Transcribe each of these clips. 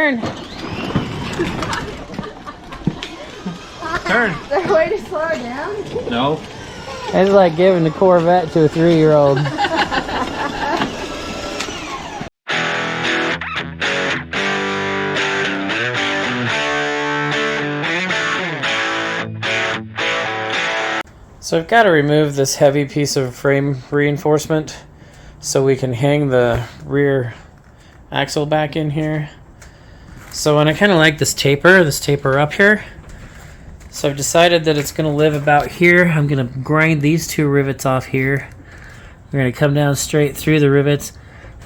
Turn. Turn. Is there a way to slow it down? No. It's like giving the Corvette to a 3-year-old. So I've got to remove this heavy piece of frame reinforcement so we can hang the rear axle back in here. So, and I kind of like this taper up here. So I've decided that it's going to live about here. I'm going to grind these 2 rivets off here. We're going to come down straight through the rivets,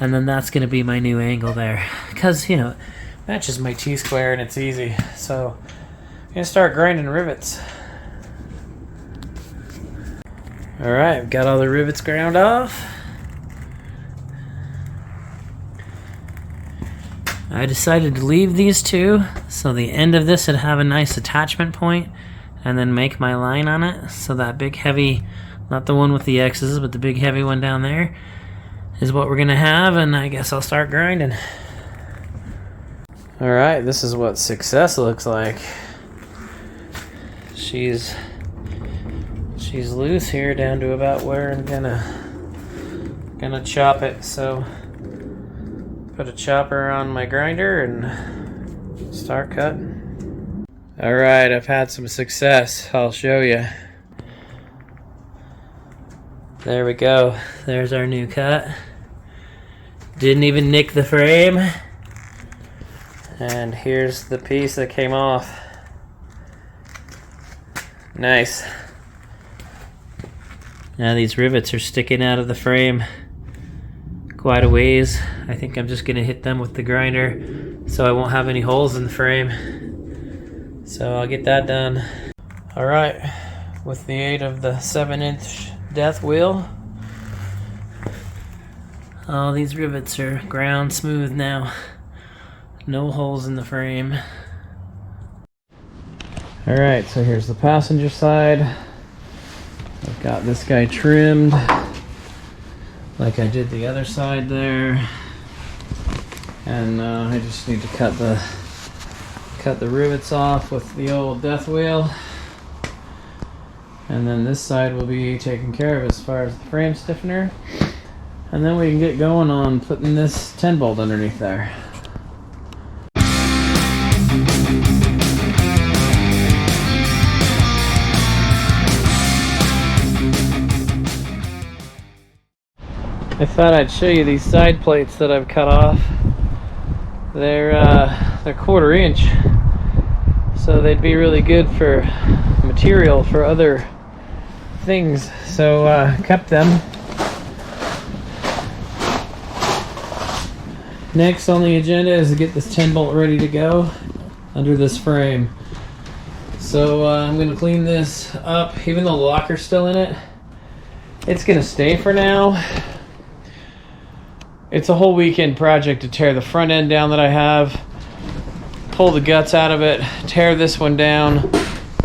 and then that's going to be my new angle there. Because, you know, it matches my T-square and it's easy. So I'm going to start grinding rivets. Alright, I've got all the rivets ground off. I decided to leave these 2, so the end of this would have a nice attachment point, and then make my line on it. So that big heavy, not the one with the X's, but the big heavy one down there, is what we're going to have, and I guess I'll start grinding. Alright, this is what success looks like. She's loose here down to about where I'm gonna chop it. So put a chopper on my grinder and start cutting. Alright, I've had some success. I'll show you. There we go. There's our new cut. Didn't even nick the frame. And here's the piece that came off. Nice. Now these rivets are sticking out of the frame quite a ways. I think I'm just going to hit them with the grinder so I won't have any holes in the frame. So I'll get that done. Alright, with the aid of the 7-inch death wheel, all these rivets are ground smooth now. No holes in the frame. Alright, so here's the passenger side. I've got this guy trimmed like I did the other side there, and I just need to cut the rivets off with the old death wheel, and then this side will be taken care of as far as the frame stiffener, and then we can get going on putting this 10 bolt underneath there. I thought I'd show you these side plates that I've cut off. They're 1/4 inch, so they'd be really good for material for other things. So kept them. Next on the agenda is to get this 10 bolt ready to go under this frame. So I'm going to clean this up, even though the locker's still in it. It's going to stay for now. It's a whole weekend project to tear the front end down that I have, pull the guts out of it, tear this one down,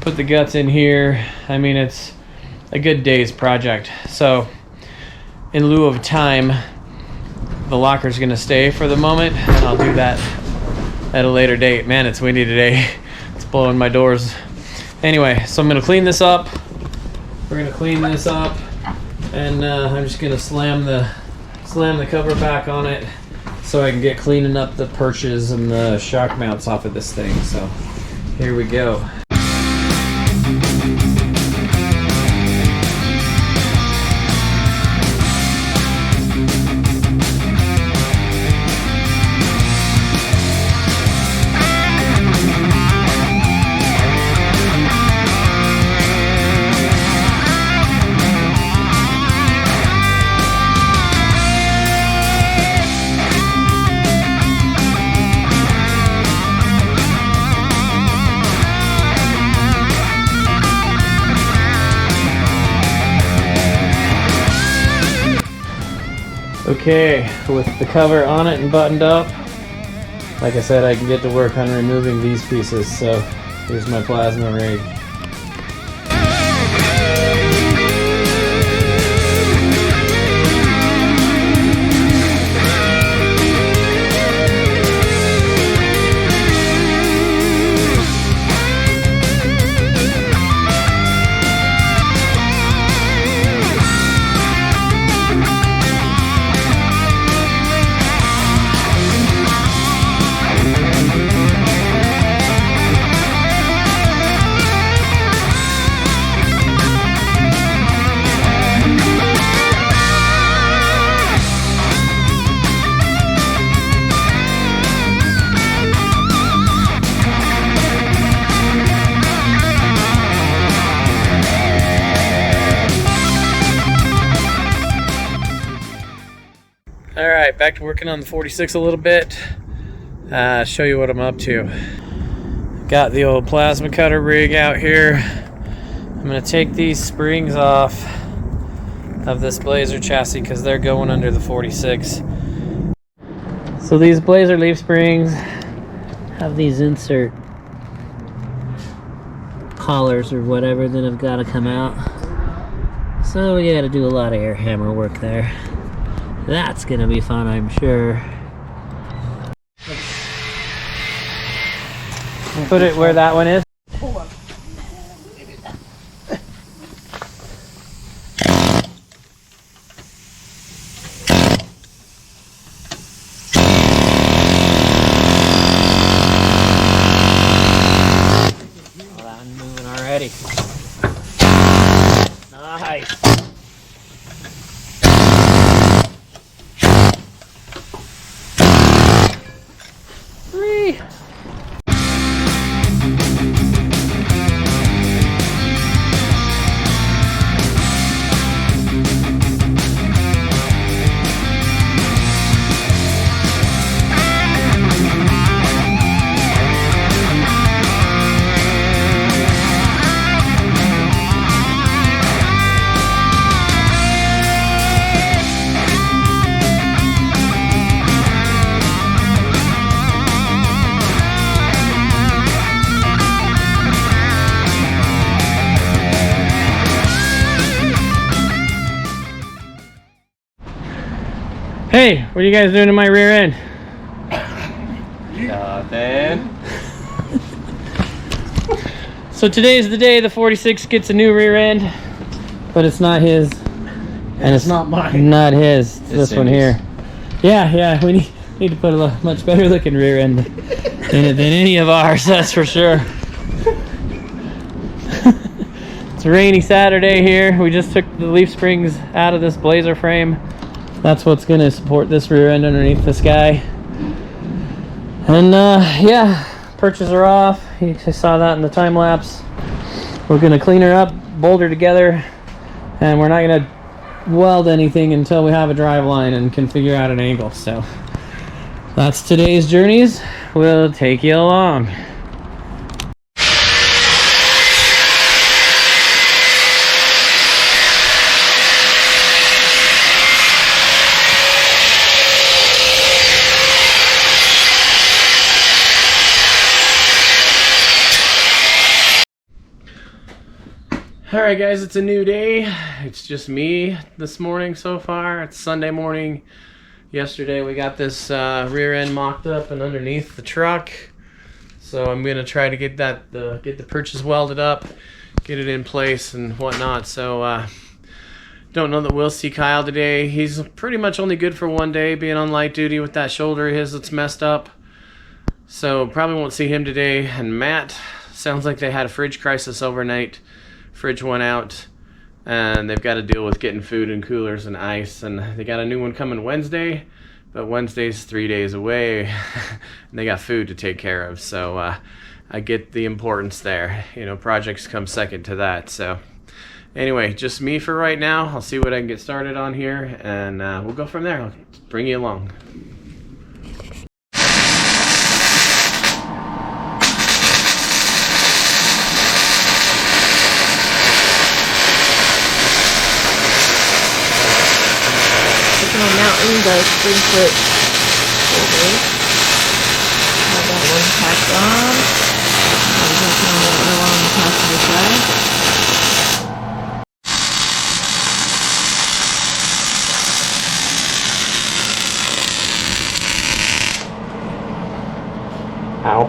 put the guts in here. I mean, it's a good day's project. So in lieu of time, the locker's gonna stay for the moment, and I'll do that at a later date. Man, it's windy today. It's blowing my doors. Anyway, so I'm gonna clean this up. We're gonna clean this up, and I'm just gonna slam the cover back on it so I can get cleaning up the perches and the shock mounts off of this thing. So here we go. Okay, with the cover on it and buttoned up, like I said, I can get to work on removing these pieces. So here's my plasma rig. Alright, back to working on the 46 a little bit. Show you what I'm up to. Got the old plasma cutter rig out here. I'm going to take these springs off of this Blazer chassis because they're going under the 46. So these Blazer leaf springs have these insert collars or whatever that have got to come out. So you got to do a lot of air hammer work there. That's going to be fun, I'm sure. Put it where that one is. Already. Nice. Three. Hey, what are you guys doing to my rear end? Nothing. So today's the day the 46 gets a new rear end, but it's not his. And it's not mine. Not his. It's this one here. Yeah, we need to put a much better looking rear end in it than any of ours, that's for sure. It's a rainy Saturday here. We just took the leaf springs out of this Blazer frame. That's what's going to support this rear end underneath this guy. And yeah, perches are off. You saw that in the time lapse. We're going to clean her up, bolt her together, and we're not going to weld anything until we have a drive line and can figure out an angle. So that's today's journeys. We'll take you along. Alright guys, it's a new day. It's just me this morning so far. It's Sunday morning. Yesterday we got this rear end mocked up and underneath the truck. So I'm going to try to get the perches welded up, get it in place and whatnot. So don't know that we'll see Kyle today. He's pretty much only good for one day, being on light duty with that shoulder of his that's messed up. So probably won't see him today. And Matt, sounds like they had a fridge crisis overnight. Fridge went out and they've got to deal with getting food and coolers and ice, and they got a new one coming Wednesday, but Wednesday's 3 days away and they got food to take care of. So I get the importance there, you know, projects come second to that. So anyway, just me for right now. I'll see what I can get started on here, and we'll go from there. I'll bring you along. Mountain does 3 foot shoulders. Have that one tacked on. I'm working on that one on the passenger side. Ow.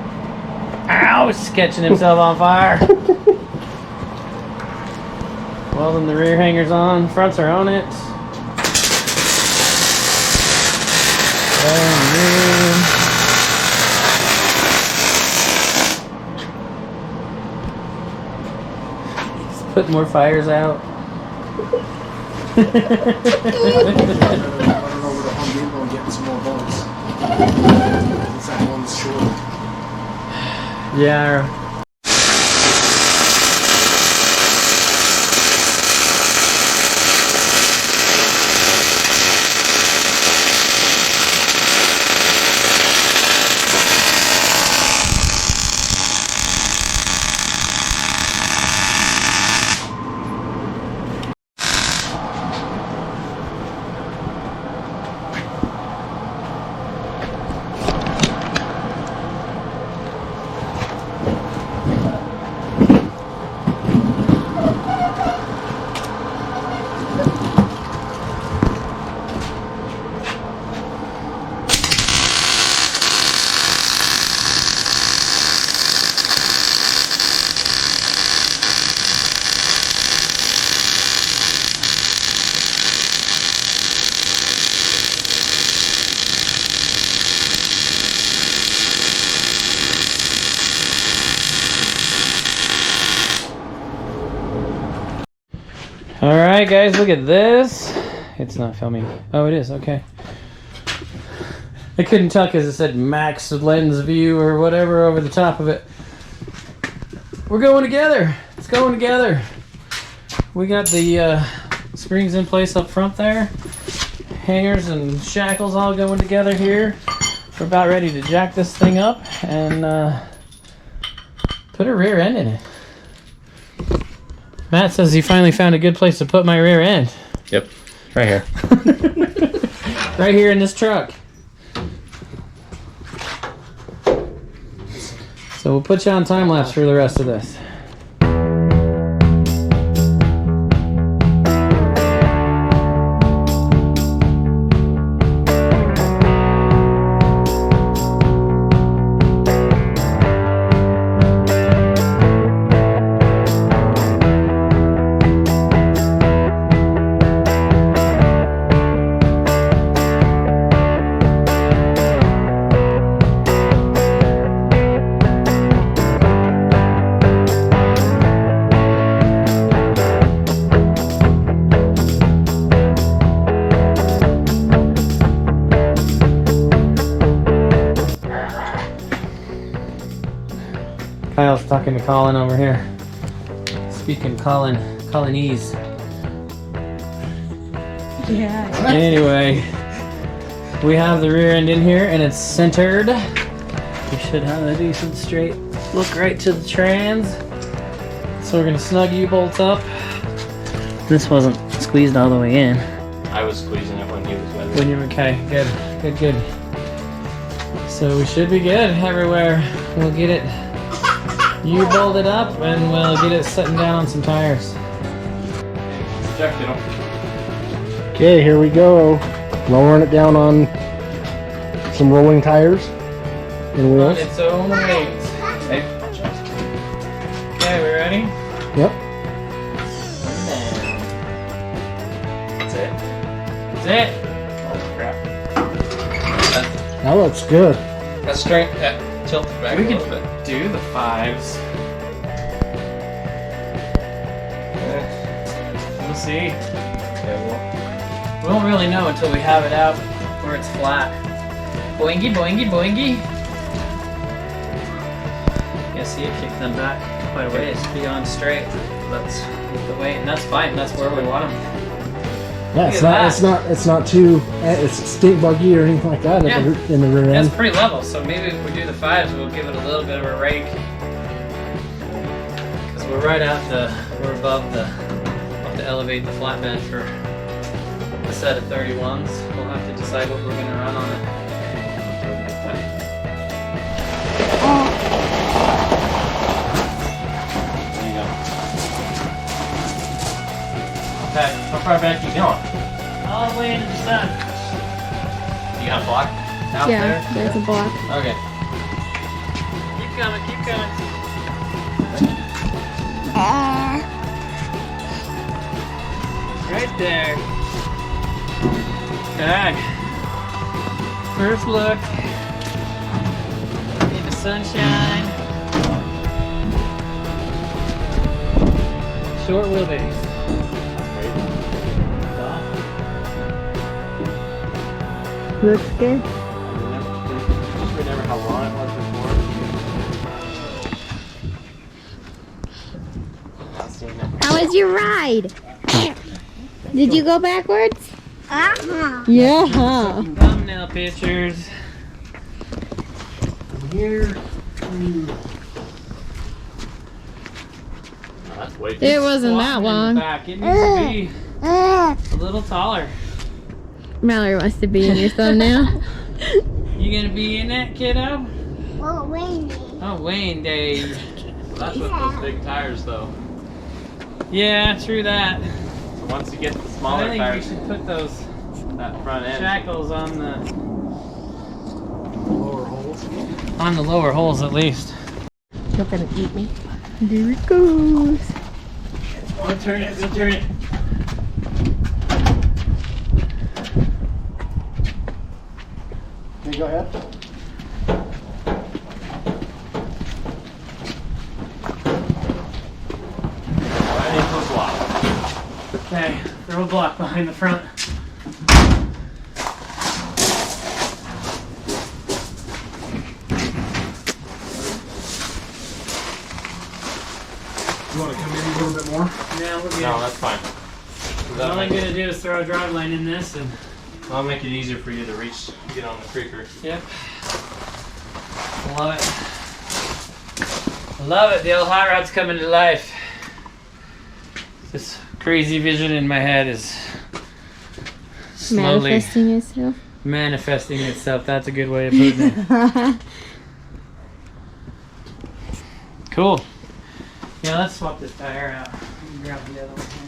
Ow, he's catching himself on fire. Welding the rear hangers on, fronts are on it. Just put more fires out. Running over to Home Depot and getting some more bolts. It's that one's short. Yeah. All right, guys, look at this. It's not filming. Oh, it is. Okay. I couldn't tell because it said max lens view or whatever over the top of it. We're going together. It's going together. We got the springs in place up front there. Hangers and shackles all going together here. We're about ready to jack this thing up and put a rear end in it. Matt says he finally found a good place to put my rear end. Yep, right here. Right here in this truck. So we'll put you on time lapse for the rest of this. Kyle's talking to Colin over here. Speaking Colinese. Yeah. Anyway, we have the rear end in here and it's centered. We should have a decent straight look right to the trans. So we're gonna snug U-bolts up. This wasn't squeezed all the way in. I was squeezing it when he was with When you're okay, good. So we should be good everywhere. We'll get it U-bolted up and we'll get it sitting down on some tires. Okay, here we go. Lowering it down on some rolling tires and On wheels. its own weight. Okay, we ready? Yep. That's it. That's it. Oh crap. That looks good. That's straight. Tilt it back We a could little bit. do the fives. We'll see. We won't really know until we have it out where it's flat. Boingy, boingy, boingy. Yeah, see it kick them back quite a ways beyond straight. That's the weight, and that's fine. That's where we want them. Yeah, it's not too it's stink buggy or anything like that Yeah. in the rear That's end. pretty level, so maybe if we do the fives, we'll give it a little bit of a rake. Because we're right out we're above the, we'll have to elevate the flatbed for a set of 31s. We'll have to decide what we're going to run on it. There you go. Okay, How far back you going? all the way into the sun. You got a block? Out Yeah, there. there's a block. Okay. Keep coming, keep coming. Right there. Okay. First look. In the sunshine. Short wheelbase. Looks good. Just remember how long it was before. Not seeing it. How was your ride? Did you go backwards? Yeah. Thumbnail pictures. Here. Oh, that's way too. It wasn't that Squatting in the long. back. It needs to be a little taller. Mallory wants to be in your thumbnail. You gonna be in that, kiddo? Oh, Wayne. Oh, Wayne Day. That's with those big tires, though. Yeah, true that. So once you get the I smaller think we tires, should put those that front end. shackles on the Lower holes. lower holes at least. You're gonna eat me. There it goes. Go turn it, go turn it. Okay, go ahead. Right into the block. Okay, throw a block behind the front. You want to come in a little bit more? Now we're good. No, that's fine. All I'm gonna do is throw a drive line in this and I'll make it easier for you to reach, get on the creeker. yep. Love it. Love it. The old hot rod's coming to life. This crazy vision in my head is slowly Manifesting itself. manifesting itself. That's a good way of putting it. Cool. Yeah, let's swap this tire out. Grab the other one.